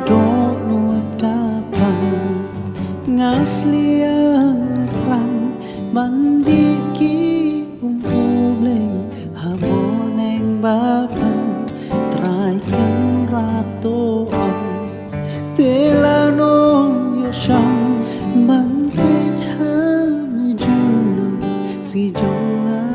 dok nuat kapan ngaslian terang mandiki umpublei haboneng bapan traikan ratoan telanong yosang banpet hamajunang si jonga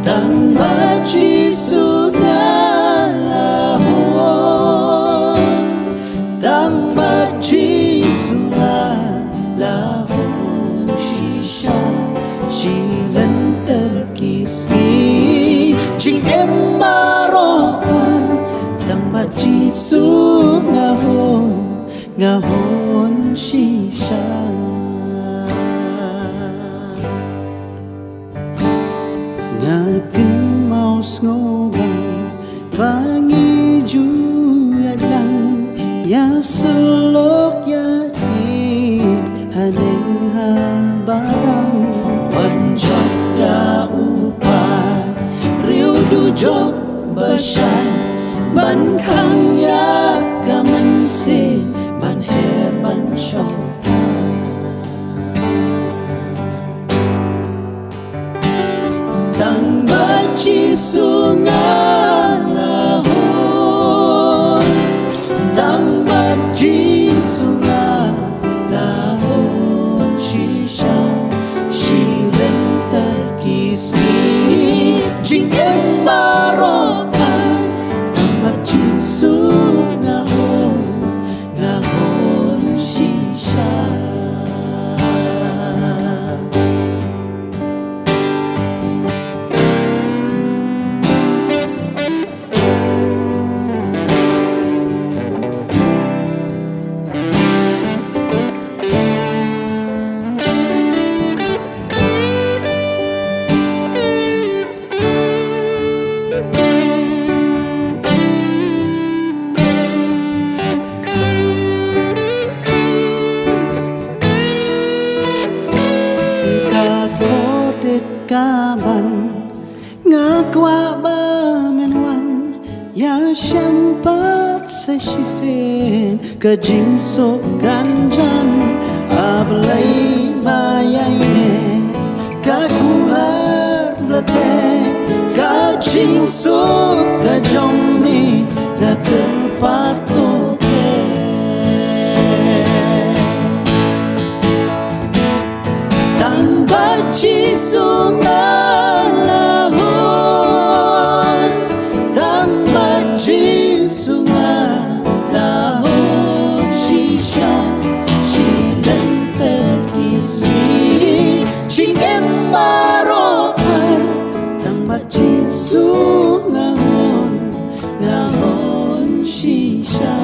Tang baci sungai lahon, tang baci sungai lahon shisha, silan terkismi, cing embaropan, tang baci sungai ngahon shisha. Ngaken maus ngoban bangi juga lang ya selok ya i haneng ha barang pancak ya upat riu dujok basan ban khang ya kaman se ban her ban shong Tang baci sungai lahon, tang baci sungai lahon shisha, silen terkismi, jing embaropan, tang baci sungai lahon shisha. Kaban ngakwa ba menwan ya sempat sesisen kajing sok ganjan ablai bayaine kakular blate kajing sok kajommi nakepatote tang baci sungai lahon, tang baci sungai lahon shisha, silan terkismi, cing embaropan, tang baci sungai lahon shisha.